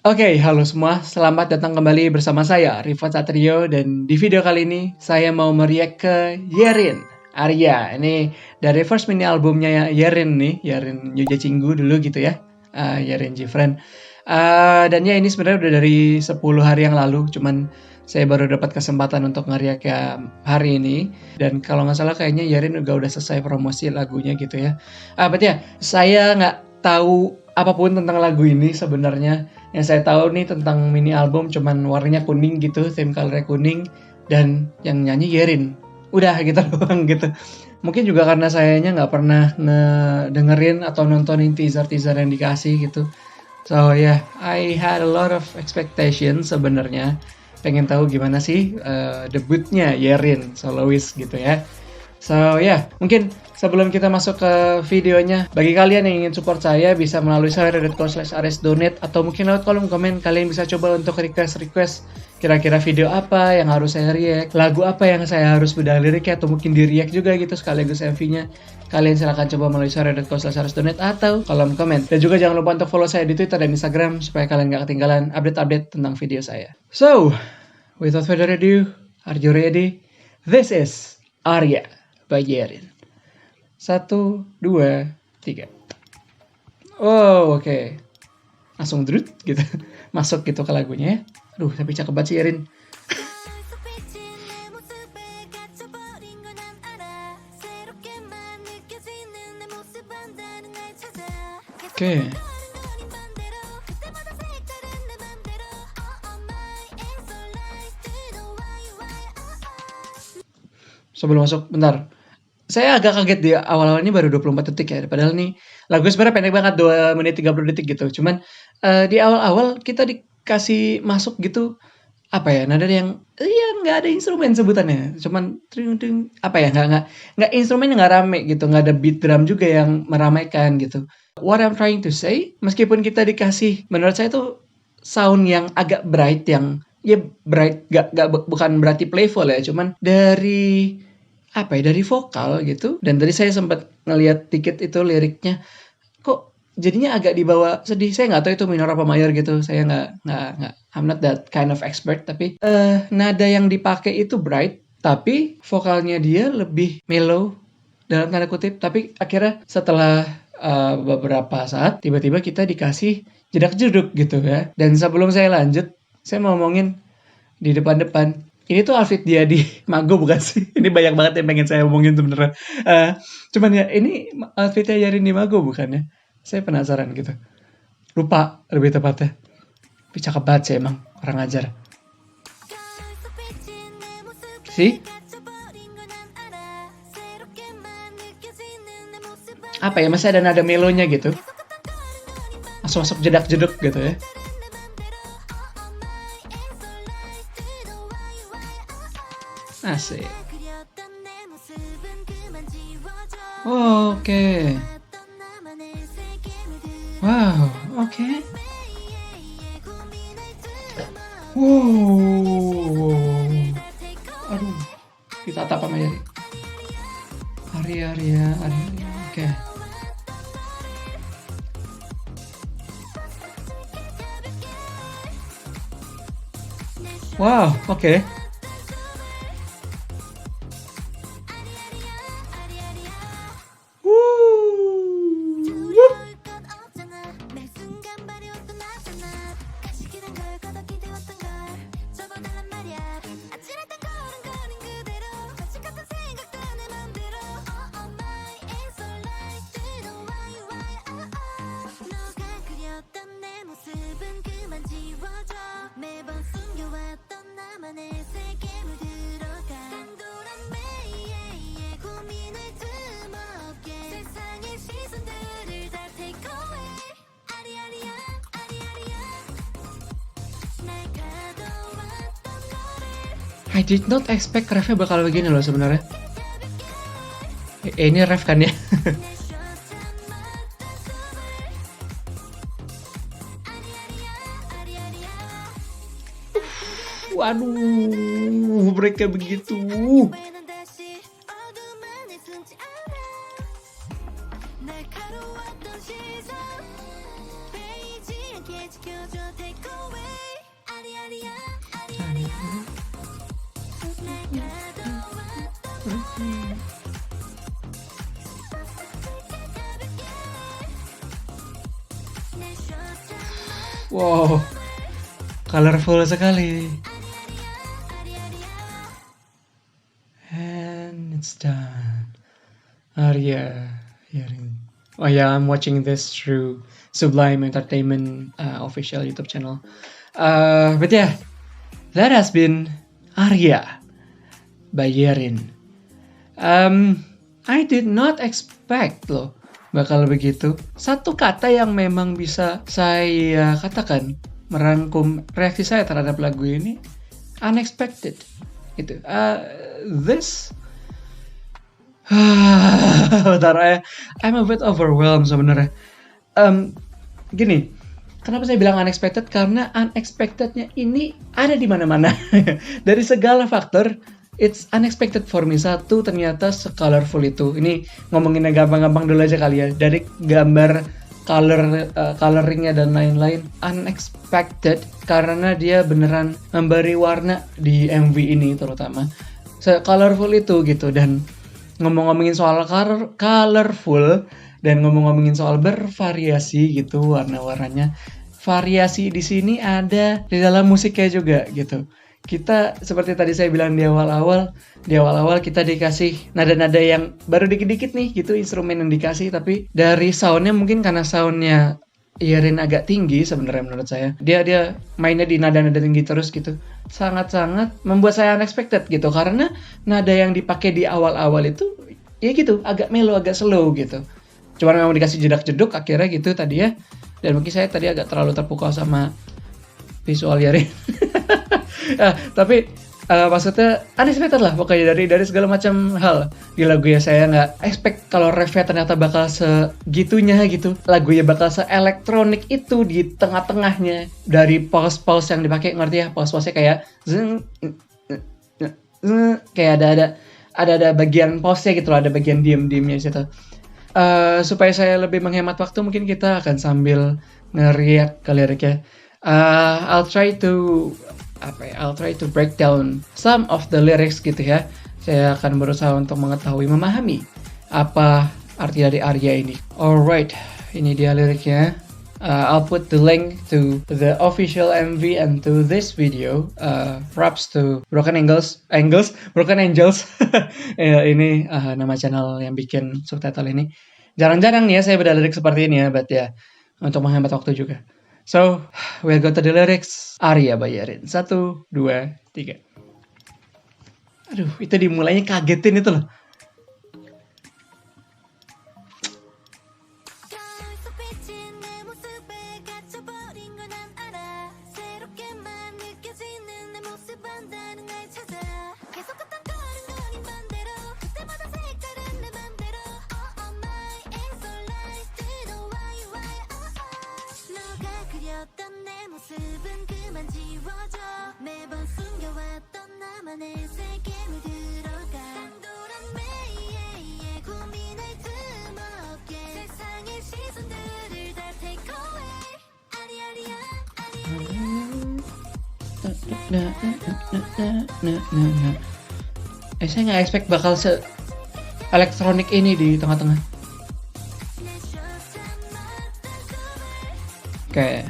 Oke, halo semua. Selamat datang kembali bersama saya, Rifat Satrio. Dan di video kali ini, saya mau mereact ke Yerin Arya. Ini dari first mini albumnya Yerin nih. Yerin Yuja Cinggu dulu gitu ya. Yerin Jifren. Dan ya ini sebenarnya udah dari 10 hari yang lalu. Cuman saya baru dapat kesempatan untuk nge-react ya hari ini. Dan kalau nggak salah kayaknya Yerin udah selesai promosi lagunya gitu ya. Berarti ya, saya nggak tahu apapun tentang lagu ini sebenarnya. Yang saya tahu nih tentang mini album cuman warnanya kuning gitu, theme colornya kuning, dan yang nyanyi Yerin. Udah gitu doang gitu. Mungkin juga karena sayanya nggak pernah ngedengerin atau nontonin teaser-teaser yang dikasih gitu. So yeah, I had a lot of expectation sebenarnya. Pengen tahu gimana sih debutnya Yerin, soloist gitu ya. So yeah, mungkin sebelum kita masuk ke videonya, bagi kalian yang ingin support saya bisa melalui share.com/aresdonate atau mungkin lewat kolom komen kalian bisa coba untuk request kira-kira video apa yang harus saya react, lagu apa yang saya harus bedah liriknya atau mungkin di react juga gitu sekaligus MV-nya. Kalian silahkan coba melalui share.com/aresdonate atau kolom komen. Dan juga jangan lupa untuk follow saya di Twitter dan Instagram supaya kalian gak ketinggalan update-update tentang video saya. So, without further ado, are you ready? This is Arya by Yerin. 1, 2, 3. Oh, oke. Langsung drut gitu. Masuk gitu ke lagunya ya. Aduh, tapi cakep banget sih Yerin. Oke. Sebelum masuk, bentar. Saya agak kaget di awal-awal ini baru 24 detik ya. Padahal nih lagu sebenarnya pendek banget 2 menit 30 detik gitu. Cuman di awal-awal kita dikasih masuk gitu apa ya, nada yang ya nggak ada instrumen sebutannya. Cuman tring tring apa ya, nggak instrumennya nggak rame gitu, nggak ada beat drum juga yang meramaikan gitu. What I'm trying to say, meskipun kita dikasih menurut saya tuh sound yang agak bright yang ya bright bukan berarti playful ya, cuman dari apa ya, dari vokal gitu, dan tadi saya sempat ngelihat dikit itu liriknya, kok jadinya agak dibawa sedih. Saya nggak tahu itu minor apa mayor gitu, saya nggak I'm not that kind of expert, tapi nada yang dipakai itu bright, tapi vokalnya dia lebih mellow dalam tanda kutip. Tapi akhirnya setelah beberapa saat tiba-tiba kita dikasih jedak-jeduk gitu ya. Dan sebelum saya lanjut, saya mau ngomongin di depan-depan, ini tuh outfit dia di Mago bukan sih? Ini banyak banget yang pengen saya omongin sebenarnya. Cuman ya ini outfitnya Yarin di Mago bukan ya? Saya penasaran gitu. Lupa lebih tepatnya. Tapi cakep banget sih emang, orang ajar. Sih? Apa ya, masih ada nada melonya gitu. Langsung masuk jedak-jeduk gitu ya. Asik. Oh, oke. Wow, oke. Wow. Aduh, ditatap sama Yari. Arya. Oke. Wow, oke. I did not expect refnya bakal begini loh sebenarnya. Ini ref kan ya? Waduh, mereka begitu. Wow, colorful sekali. And it's done. Arya. Oh yeah, I'm watching this through Sublime Entertainment official YouTube channel. But yeah, that has been Arya by Yerin. I did not expect loh bakal begitu. Satu kata yang memang bisa saya katakan merangkum reaksi saya terhadap lagu ini, unexpected. Gitu. This bentar, I'm a bit overwhelmed sebenarnya. Gini, kenapa saya bilang unexpected? Karena unexpectednya ini ada di mana-mana. Dari segala faktor, it's unexpected for me. Satu, ternyata se-colorful itu. Ini ngomonginnya gampang-gampang dulu aja kali ya. Dari gambar, coloringnya dan lain-lain, unexpected karena dia beneran memberi warna di MV ini terutama. Se-colorful itu gitu. Dan ngomongin soal colorful dan ngomongin soal bervariasi gitu warna-warnanya. Variasi di sini ada di dalam musiknya juga gitu. Kita seperti tadi saya bilang di awal-awal kita dikasih nada-nada yang baru dikit-dikit nih gitu, instrumen yang dikasih, tapi dari soundnya mungkin karena soundnya Yerin agak tinggi sebenarnya menurut saya. Dia mainnya di nada-nada tinggi terus gitu. Sangat-sangat membuat saya unexpected gitu karena nada yang dipakai di awal-awal itu ya gitu, agak mellow, agak slow gitu. Cuman memang dikasih jedak-jeduk akhirnya gitu tadi ya. Dan mungkin saya tadi agak terlalu terpukau sama visual Yerin. Tapi maksudnya unexpected lah pokoknya dari segala macam hal di lagu ya. Saya nggak expect kalau refnya ternyata bakal segitunya gitu, lagunya bakal se-elektronik itu di tengah-tengahnya. Dari pause-pause yang dipakai, ngerti ya, pause-pause kayak zeng, kayak ada bagian pause-nya gitu loh, ada bagian diem-diemnya di situ. Supaya saya lebih menghemat waktu, mungkin kita akan sambil ngeriak ke liriknya. I'll try to break down some of the lyrics gitu ya. Saya akan berusaha untuk memahami apa arti dari Arya ini. Alright, ini dia liriknya. I'll put the link to the official MV and to this video. Props to Broken Angels. Ini nama channel yang bikin subtitle ini. Jarang-jarang nih ya saya beda lirik seperti ini ya, but ya untuk menghemat waktu juga. So, we'll go to the lyrics. Arya by Yerin. 1, 2, 3. Aduh, itu dimulainya kagetin itu loh. Saya nggak expect bakal elektronik ini di tengah-tengah. Kayak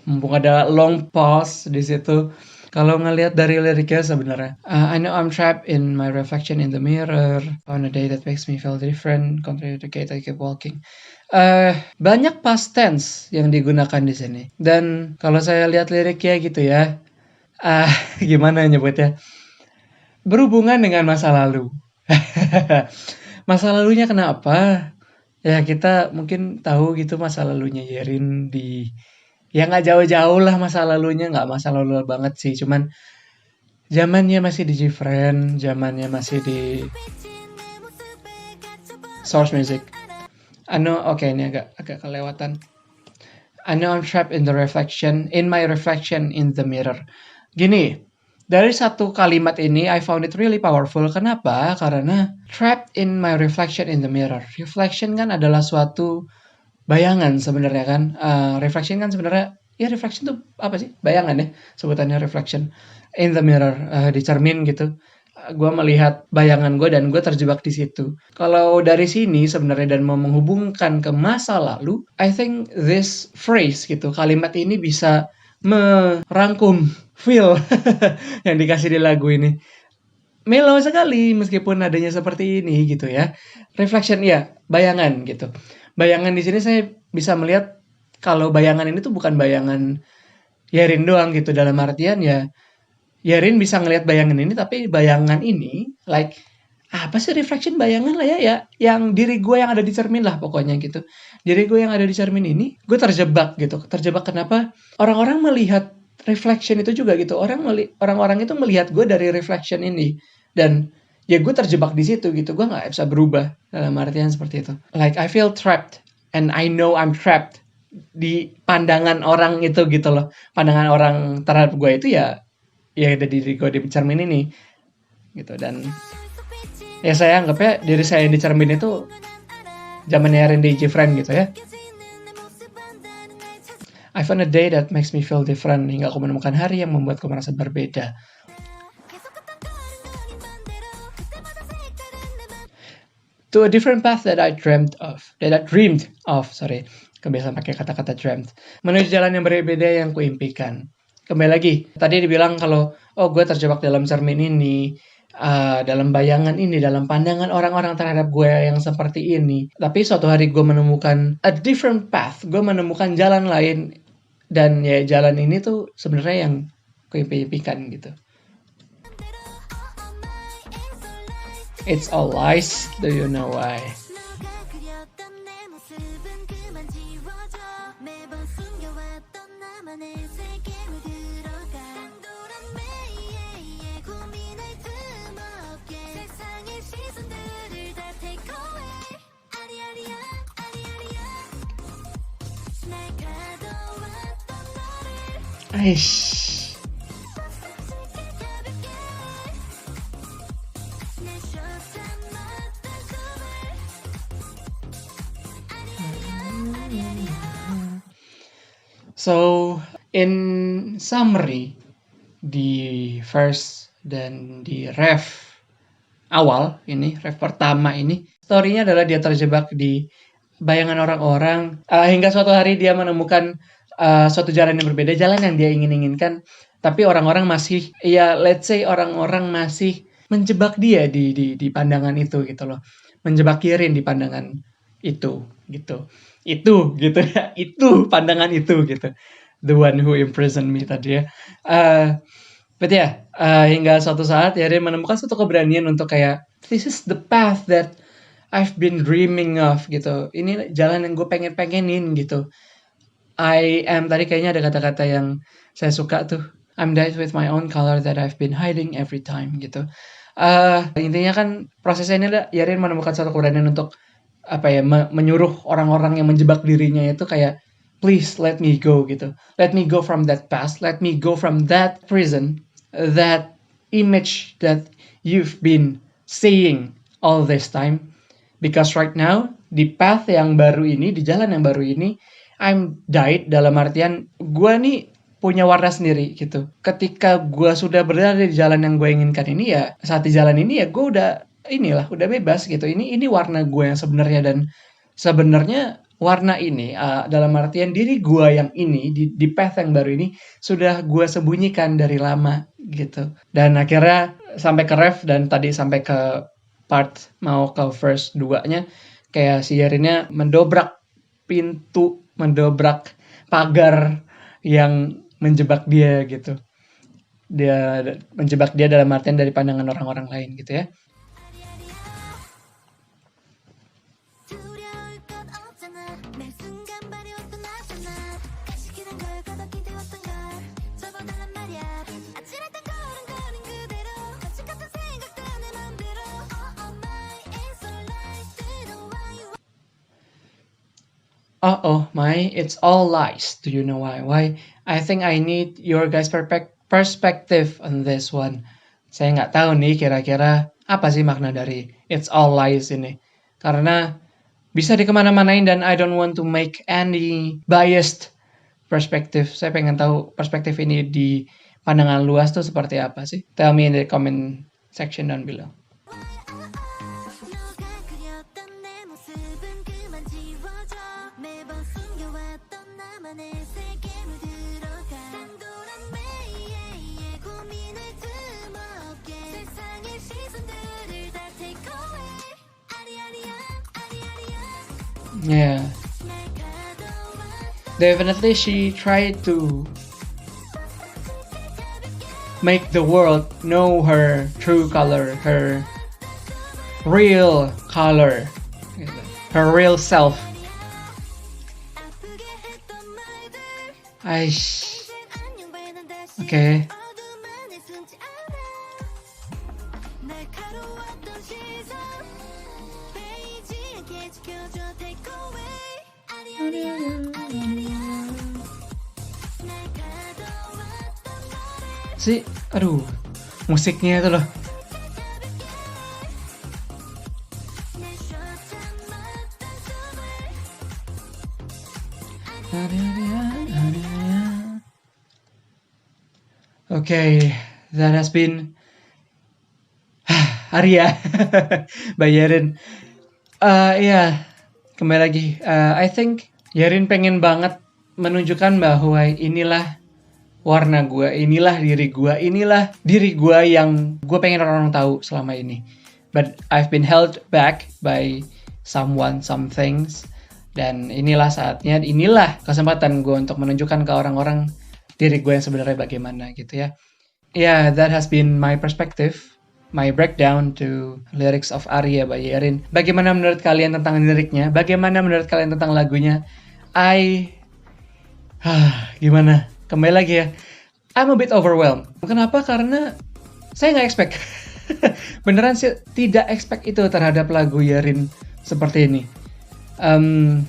mumpung ada long pause di situ. Kalau ngelihat dari liriknya sebenarnya, I know I'm trapped in my reflection in the mirror on a day that makes me feel different, contrary to Kate I keep walking. Banyak past tense yang digunakan di sini. Dan kalau saya lihat liriknya gitu ya, gimana nyebutnya? Berhubungan dengan masa lalu. Masa lalunya kenapa? Ya kita mungkin tahu gitu masa lalunya Yerin ya nggak jauh-jauh lah masa lalunya, nggak masa lalu banget sih, cuman zamannya masih di Gfriend, zamannya masih di Source Music. Ini agak kelewatan. I know I'm trapped in my reflection in the mirror. Gini, dari satu kalimat ini I found it really powerful. Kenapa? Karena trapped in my reflection in the mirror. Reflection kan adalah suatu bayangan sebenarnya kan. Reflection kan sebenarnya reflection tuh apa sih? Bayangan ya sebutannya, reflection in the mirror, di cermin gitu. gue melihat bayangan gue dan gue terjebak di situ. Kalau dari sini sebenarnya dan mau menghubungkan ke masa lalu, I think this phrase gitu, kalimat ini bisa merangkum feel yang dikasih di lagu ini. Mellow sekali meskipun nadanya seperti ini gitu ya. Reflection ya, bayangan gitu. Bayangan di sini saya bisa melihat kalau bayangan ini tuh bukan bayangan Yerin doang gitu, dalam artian ya Yerin bisa ngelihat bayangan ini, tapi bayangan ini like apa sih reflection bayangan lah ya, yang diri gue yang ada di cermin lah pokoknya gitu. Diri gue yang ada di cermin ini, gue terjebak gitu. Terjebak kenapa? Orang-orang melihat reflection itu juga gitu. Orang-orang itu melihat gue dari reflection ini dan ya gue terjebak di situ gitu. Gue nggak bisa berubah dalam artian seperti itu. Like I feel trapped and I know I'm trapped di pandangan orang itu gitu loh. Pandangan orang terhadap gue itu ya ada diri gue di cermin ini gitu. Dan ya saya anggapnya diri saya yang di cermin itu zamannya Randy J. Friend gitu ya. I found a day that makes me feel different, hingga aku menemukan hari yang membuatku merasa berbeda. To a different path that I dreamed of. Kebiasaan pakai kata-kata dreamed. Menuju jalan yang berbeda yang kuimpikan. Kembali lagi, tadi dibilang kalau gue terjebak dalam cermin ini, dalam bayangan ini, dalam pandangan orang-orang terhadap gue yang seperti ini. Tapi suatu hari gue menemukan a different path, gue menemukan jalan lain, dan ya jalan ini tuh sebenarnya yang kuimpikan gitu. It's all lies, do you know why? Aish. So, in summary, di verse dan di ref awal ini, ref pertama ini, story-nya adalah dia terjebak di bayangan orang-orang, hingga suatu hari dia menemukan suatu jalan yang berbeda, jalan yang dia inginkan, tapi orang-orang masih, ya let's say orang-orang masih menjebak dia di pandangan itu gitu loh, menjebak Yerin di pandangan itu gitu ya, itu pandangan itu gitu, the one who imprisoned me tadi ya. But ya, hingga suatu saat Yerin menemukan suatu keberanian untuk kayak, this is the path that I've been dreaming of gitu. Ini jalan yang gue pengenin gitu. Tadi kayaknya ada kata-kata yang saya suka tuh. I'm dyed with my own color that I've been hiding every time gitu. Intinya kan prosesnya ini adalah Yerin menemukan suatu keberanian untuk menyuruh orang-orang yang menjebak dirinya itu kayak, please let me go gitu. Let me go from that past. Let me go from that prison. That image that you've been seeing all this time. Because right now, di path yang baru ini, di jalan yang baru ini, I'm dyed dalam artian gue nih punya warna sendiri gitu. Ketika gue sudah berada di jalan yang gue inginkan ini, ya saat di jalan ini ya gue udah bebas gitu. Ini warna gue yang sebenarnya, dan sebenarnya warna ini dalam artian diri gue yang ini di path yang baru ini sudah gue sembunyikan dari lama gitu. Dan akhirnya sampai ke ref, dan tadi sampai ke part mau ke verse 2-nya, kayak si Yerinnya mendobrak pintu, mendobrak pagar yang menjebak dia gitu. Dia menjebak dia dalam artian dari pandangan orang-orang lain gitu ya. Oh my, it's all lies. Do you know why? Why? I think I need your guys' perspective on this one. Saya nggak tahu nih kira-kira apa sih makna dari it's all lies ini. Karena bisa dikemana-manain dan I don't want to make any biased perspective. Saya pengen tahu perspektif ini di pandangan luas tuh seperti apa sih. Tell me in the comment section down below. Yeah, definitely she tried to make the world know her true color, her real color, her real self. Aish. Okay. Si, aduh, musiknya itu loh. Okay, that has been Arya by Yerin. Yeah, kembali lagi. I think Yerin pengen banget menunjukkan bahwa inilah warna gue, inilah diri gue yang gue pengen orang tahu selama ini. But I've been held back by someone, some things. Dan inilah saatnya, inilah kesempatan gue untuk menunjukkan ke orang-orang diri gue yang sebenarnya bagaimana gitu ya. Yeah, that has been my perspective, my breakdown to lyrics of Arya by Yerin. Bagaimana menurut kalian tentang liriknya? Bagaimana menurut kalian tentang lagunya? Gimana? Kembali lagi ya. I'm a bit overwhelmed. Kenapa? Karena saya nggak expect. Beneran sih tidak expect itu terhadap lagu Yerin seperti ini.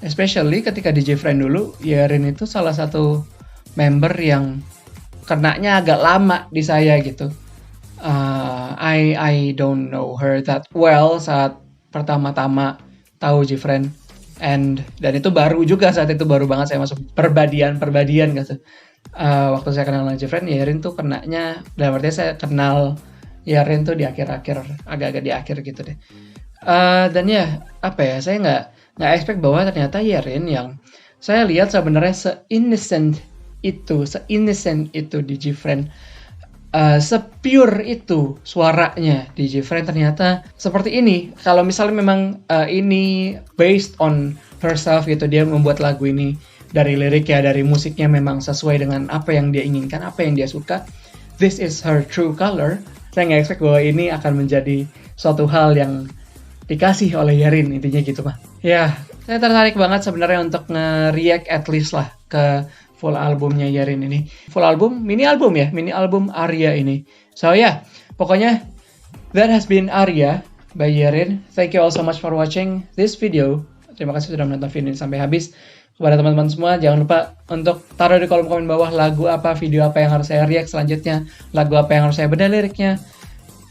Especially ketika DJ Friend dulu, Yerin itu salah satu member yang kenanya agak lama di saya gitu. I don't know her that well saat pertama-tama tahu J-Friend. Dan itu baru juga, saat itu baru banget saya masuk perbadian gitu. Waktu saya kenal J-Friend, Yerin tuh kenanya, dalam artinya saya kenal Yerin tuh di akhir-akhir, agak-agak di akhir gitu deh. Dan ya, saya nggak expect bahwa ternyata Yerin yang saya lihat sebenarnya se-innocent itu di J-Friend, se-pure itu suaranya di J-Friend, ternyata seperti ini. Kalau misalnya memang ini based on herself gitu, dia membuat lagu ini dari liriknya, dari musiknya memang sesuai dengan apa yang dia inginkan, apa yang dia suka, this is her true color, saya nggak expect bahwa ini akan menjadi suatu hal yang dikasih oleh Yerin, intinya gitu mah. Ya, saya tertarik banget sebenarnya untuk nge-react at least lah ke full albumnya Yerin ini. Full album, mini album Arya ini. So yeah, pokoknya that has been Arya by Yerin. Thank you all so much for watching this video. Terima kasih sudah menonton video ini sampai habis. Kepada teman-teman semua, jangan lupa untuk taruh di kolom komen bawah lagu apa, video apa yang harus saya react selanjutnya, lagu apa yang harus saya bedah liriknya,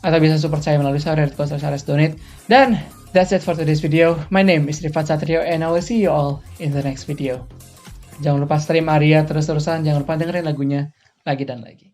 atau bisa support saya melalui Donate. Dan that's it for today's video. My name is Rifat Satrio and I will see you all in the next video. Jangan lupa stream Arya terus-terusan, jangan lupa dengerin lagunya lagi dan lagi.